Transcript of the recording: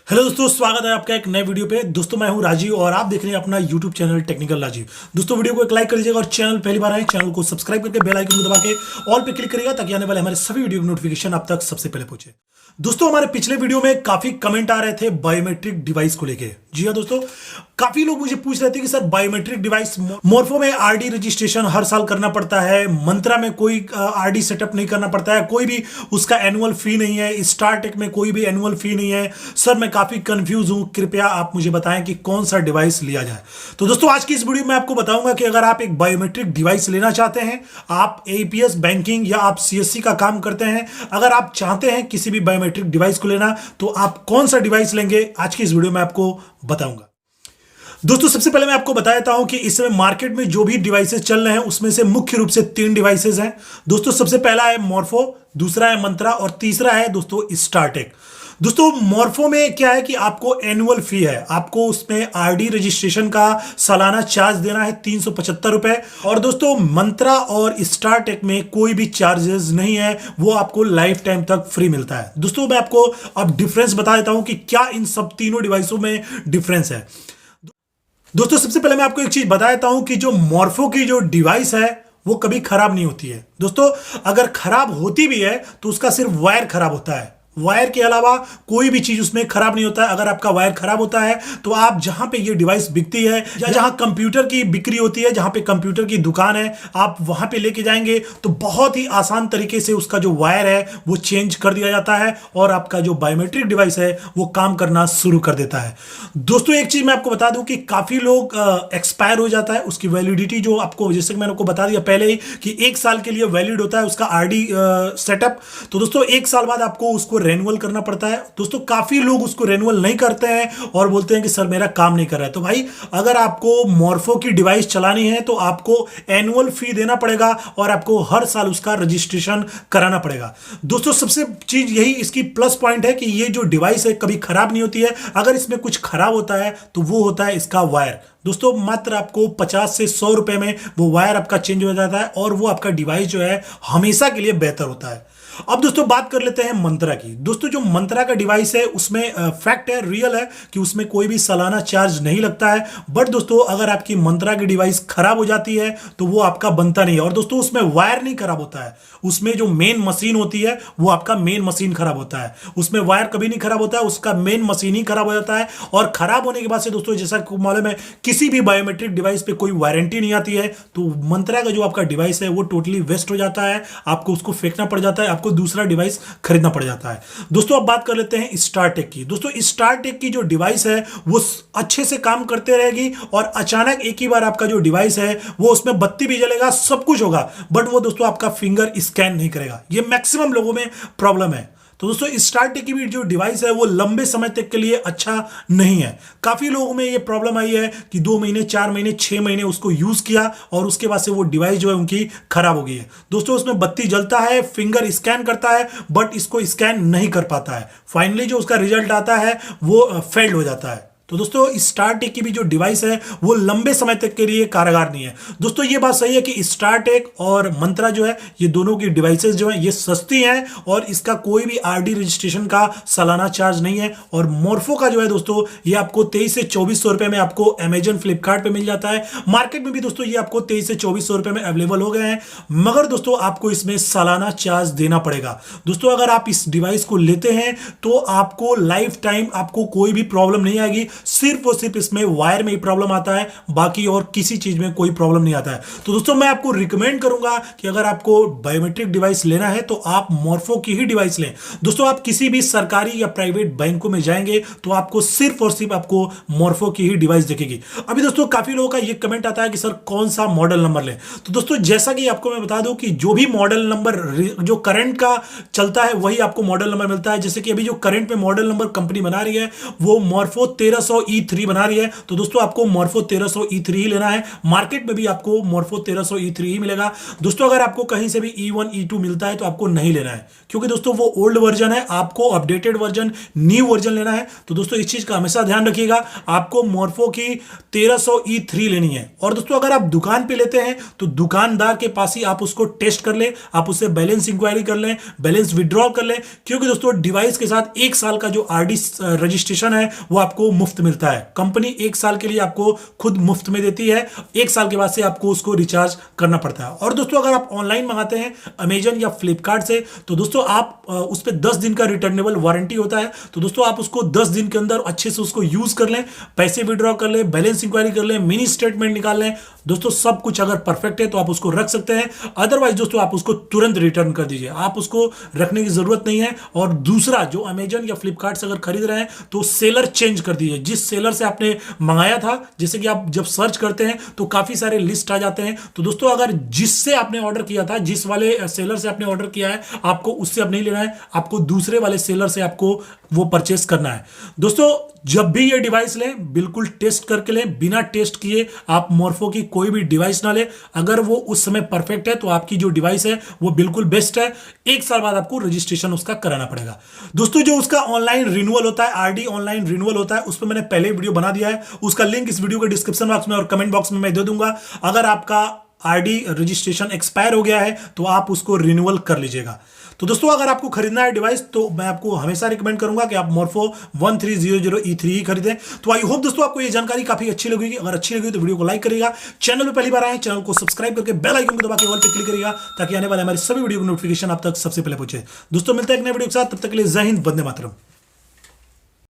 Hello दोस्तों, स्वागत है आपका एक नए वीडियो पे। दोस्तों मैं हूं राजीव और आप देख रहे हैं अपना यूट्यूब चैनल टेक्निकल राजीव। दोस्तों वीडियो को एक लाइक कर लीजिएगा और चैनल पहली बार आए चैनल को सब्सक्राइब करके बेल आइकन को दबा के ऑल पे क्लिक करिएगा ताकि आने वाले हमारे सभी वीडियो की नोटिफिकेशन आप तक सबसे पहले पहुंचे। दोस्तों हमारे पिछले वीडियो में काफी कमेंट आ रहे थे बायोमेट्रिक डिवाइस को लेके। जी हाँ दोस्तों, काफी लोग मुझे पूछ रहे थे कि सर बायोमेट्रिक डिवाइस मोर्फो में आरडी रजिस्ट्रेशन हर साल करना पड़ता है, मंत्रा में कोई आरडी सेटअप नहीं करना पड़ता है, कोई भी उसका एनुअल फी नहीं है, स्टारटेक में कोई भी एनुअल फी नहीं है। सर मैं काफी कंफ्यूज हूं, कृपया आप मुझे बताएं कि कौन सा डिवाइस लिया जाए। तो दोस्तों आज की इस वीडियो में आपको बताऊंगा कि अगर आप एक बायोमेट्रिक डिवाइस लेना चाहते हैं, आप एपीएस बैंकिंग या आप सीएससी का काम करते हैं, अगर आप चाहते हैं किसी भी बायोमेट्रिक डिवाइस को लेना, तो आप कौन सा डिवाइस लेंगे आज की इस वीडियो में आपको बताऊंगा। दोस्तों सबसे पहले मैं आपको बता देता हूं कि इस समय मार्केट में जो भी डिवाइसेस चल रहे हैं उसमें से मुख्य रूप से 3 डिवाइसेस हैं। दोस्तों सबसे पहला है मोर्फो, दूसरा है मंत्रा और तीसरा है दोस्तों स्टारटेक। दोस्तों मोर्फो में क्या है कि आपको एनुअल फी है, आपको उसमें आरडी रजिस्ट्रेशन का सालाना चार्ज देना है 375 रुपए। और दोस्तों मंत्रा और स्टारटेक में कोई भी चार्जेस नहीं है, वो आपको लाइफ टाइम तक फ्री मिलता है। दोस्तों मैं आपको अब डिफरेंस बता देता हूं कि क्या इन सब तीनों डिवाइसों में डिफरेंस है। दोस्तों सबसे पहले मैं आपको एक चीज बता देता हूं कि जो मोर्फो की जो डिवाइस है वो कभी खराब नहीं होती है। दोस्तों अगर खराब होती भी है तो उसका सिर्फ वायर खराब होता है, वायर के अलावा कोई भी चीज उसमें खराब नहीं होता है। अगर आपका वायर खराब होता है तो आप जहां पे ये डिवाइस बिकती है या जहां कंप्यूटर की बिक्री होती है, जहां पे कंप्यूटर की दुकान है, आप वहां पे लेके जाएंगे तो बहुत ही आसान तरीके से उसका जो वायर है वो चेंज कर दिया जाता है और आपका जो बायोमेट्रिक डिवाइस है वो काम करना शुरू कर देता है। दोस्तों एक चीज मैं आपको बता दूं कि काफी लोग एक्सपायर हो जाता है उसकी वैलिडिटी, जो आपको जैसे कि मैंने आपको बता दिया पहले ही कि 1 साल के लिए वैलिड होता है उसका आरडी सेटअप। तो दोस्तों 1 साल बाद आपको उसको रेन्युअल करना पड़ता है। दोस्तों काफी लोग उसको रेन्युअल नहीं करते हैं और बोलते हैं कि सर मेरा काम नहीं कर रहा है। तो भाई अगर आपको मोर्फो की डिवाइस चलानी है तो आपको एनुअल फी देना पड़ेगा और आपको हर साल उसका रजिस्ट्रेशन कराना पड़ेगा। दोस्तों सबसे चीज यही इसकी प्लस पॉइंट है कि ये जो डिवाइस है कभी खराब नहीं होती है। अगर इसमें कुछ खराब होता है तो वो होता है इसका वायर। दोस्तों मात्र आपको 50 से 100 रुपए में वो वायर आपका चेंज हो जाता है और वो आपका डिवाइस जो है हमेशा के लिए बेहतर होता है। अब दोस्तों बात कर लेते हैं मंत्रा की। दोस्तों जो मंत्रा का डिवाइस है उसमें फैक्ट है, रियल है कि उसमें कोई भी सालाना चार्ज नहीं लगता है। बट दोस्तों अगर आपकी मंत्रा की डिवाइस खराब हो जाती है तो वो आपका बनता नहीं है। और दोस्तों उसमें वायर नहीं खराब होता है, उसमें जो मेन मशीन होती है वो आपका मेन मशीन खराब होता है। उसमें वायर कभी नहीं खराब होता है, उसका मेन मशीन ही खराब हो जाता है। और खराब होने के बाद से दोस्तों जैसा मालूम है किसी भी बायोमेट्रिक डिवाइस पे कोई वारंटी नहीं आती है, तो मंत्रा का जो आपका डिवाइस है वो टोटली वेस्ट हो जाता है, आपको उसको फेंकना पड़ जाता है, आपको दूसरा डिवाइस खरीदना पड़ जाता है। दोस्तों अब बात कर लेते हैं स्टारटेक की। दोस्तों स्टारटेक की जो डिवाइस है वो अच्छे से काम करते रहेगी और अचानक एक ही बार आपका जो डिवाइस है वो उसमें बत्ती भी जलेगा, सब कुछ होगा, बट वो दोस्तों आपका फिंगर स्कैन नहीं करेगा। ये मैक्सिमम लोगों में प्रॉब्लम है। तो दोस्तों स्टारटेक की भी जो डिवाइस है वो लंबे समय तक के लिए अच्छा नहीं है। काफी लोगों में ये प्रॉब्लम आई है कि 2 महीने 4 महीने 6 महीने उसको यूज किया और उसके बाद से वो डिवाइस जो है उनकी खराब हो गई है। दोस्तों उसमें बत्ती जलता है, फिंगर स्कैन करता है, बट इसको स्कैन नहीं कर पाता है। फाइनली जो उसका रिजल्ट आता है वो फेल्ड हो जाता है। तो दोस्तों स्टारटेक की भी जो डिवाइस है वो लंबे समय तक के लिए कारगर नहीं है। दोस्तों ये बात सही है कि स्टारटेक और मंत्रा जो है ये दोनों की डिवाइसेस जो है ये सस्ती हैं और इसका कोई भी आरडी रजिस्ट्रेशन का सालाना चार्ज नहीं है। और मोर्फो का जो है दोस्तों ये आपको 23 से 2400 रुपए में आपको अमेजन फ्लिपकार्ट पे मिल जाता है। मार्केट में भी दोस्तों ये आपको 23 से 2400 रुपए में अवेलेबल हो गए हैं, मगर दोस्तों आपको इसमें सालाना चार्ज देना पड़ेगा। दोस्तों अगर आप इस डिवाइस को लेते हैं तो आपको लाइफ टाइम आपको कोई भी प्रॉब्लम नहीं आएगी, सिर्फ और सिर्फ इसमें वायर में ही प्रॉब्लम आता है, बाकी और किसी चीज में कोई प्रॉब्लम नहीं आता है। तो दोस्तों मैं आपको रिकमेंड करूंगा कि अगर आपको बायोमेट्रिक डिवाइस लेना है तो आप मोर्फो की ही डिवाइस लें। दोस्तों आप किसी भी सरकारी या प्राइवेट बैंकों में जाएंगे तो आपको सिर्फ और सिर्फ आपको मोर्फो की ही डिवाइस दिखेगी। अभी दोस्तों काफी लोगों का यह कमेंट आता है कि सर कौन सा मॉडल नंबर लें। तो दोस्तों जैसा कि आपको मैं बता दूं कि जो भी मॉडल नंबर जो करंट का चलता है वही आपको मॉडल नंबर मिलता है। जैसे कि अभी जो करंट में मॉडल नंबर कंपनी बना रही है वो मोर्फो 13 1300E3 बना रही है, तो दोस्तों आपको मॉर्फो 1300E3 ही लेना है। मार्केट में भी आपको मॉर्फो 1300E3 ही मिलेगा। दोस्तों अगर आपको कहीं से भी E1 E2 मिलता है तो आपको नहीं लेना है, क्योंकि दोस्तों वो ओल्ड वर्जन है, आपको अपडेटेड वर्जन, न्यू वर्जन लेना है। तो दोस्तों इस चीज का हमेशा ध्यान रखिएगा, आपको मॉर्फो की 1300E3 लेनी है। और दोस्तों अगर आप दुकान पे लेते हैं तो दुकानदार के पास ही आप उसको टेस्ट कर ले, आप उससे बैलेंस इंक्वायरी कर लें, बैलेंस विड्रॉल कर लें, क्योंकि दोस्तों डिवाइस के साथ 1 साल का जो आरडी रजिस्ट्रेशन है वो आपको मुफ्त मिलता है। कंपनी 1 साल के लिए आपको खुद मुफ्त में देती है, 1 साल के बाद से आपको उसको रिचार्ज करना पड़ता है। और दोस्तों अगर आप ऑनलाइन मंगाते हैं अमेजन या फ्लिपकार्ट से, तो दोस्तों आप उस पर 10 दिन का रिटर्नेबल वारंटी होता है। तो दोस्तों आप उसको 10 दिन के अंदर अच्छे से उसको यूज कर लें, पैसे विड्रॉ कर लें, बैलेंस इंक्वायरी कर लें, मिनी स्टेटमेंट निकाल लें। दोस्तों सब कुछ अगर परफेक्ट है तो आप उसको रख सकते हैं, अदरवाइज दोस्तों आप उसको तुरंत रिटर्न कर दीजिए, आप उसको रखने की जरूरत नहीं है। और दूसरा, जो अमेजन या फ्लिपकार्ट से अगर खरीद रहे हैं तो सेलर चेंज कर दीजिए, जिस सेलर से आपने मंगाया था। जैसे कि आप जब सर्च करते हैं तो काफी सारे लिस्ट आ जाते हैं, तो दोस्तों अगर जिससे आपने ऑर्डर किया था, जिस वाले सेलर से आपने ऑर्डर किया है, आपको उससे अब नहीं लेना है, आपको दूसरे वाले सेलर से आपको वो परचेस करना है। दोस्तों जब भी ये डिवाइस लें बिल्कुल टेस्ट करके लें, बिना टेस्ट किए आप मॉर्फो की कोई भी डिवाइस ना लें। अगर वो उस समय परफेक्ट है तो आपकी जो डिवाइस है वो बिल्कुल बेस्ट है। 1 साल बाद आपको रजिस्ट्रेशन उसका कराना पड़ेगा। दोस्तों जो उसका ऑनलाइन रिन्यूअल होता है, आरडी ऑनलाइन रिन्यूअल होता है, उस पर मैंने पहले वीडियो बना दिया है, उसका लिंक इस वीडियो के डिस्क्रिप्शन बॉक्स में और कमेंट बॉक्स में मैं दे दूंगा। अगर आपका आरडी रजिस्ट्रेशन एक्सपायर हो गया है तो आप उसको रिन्यूअल कर लीजिएगा। तो दोस्तों अगर आपको खरीदना है डिवाइस तो मैं आपको हमेशा रिकमेंड करूंगा कि आप मॉर्फो 1300E3 ही खरीदें। तो आई होप दोस्तों आपको ये जानकारी काफी अच्छी लगेगी। अगर अच्छी लगी तो वीडियो को लाइक करिएगा, चैनल पे पहली बार आए चैनल को सब्सक्राइब करके बेल आइकन को दबा के ऑल पे क्लिक करिएगा, ताकि आने वाले हमारी सभी वीडियो की नोटिफिकेशन आप तक सबसे पहले पहुंचे। दोस्तों मिलते हैं एक नए वीडियो के साथ, तब तक के लिए जय हिंद, वंदे मातरम।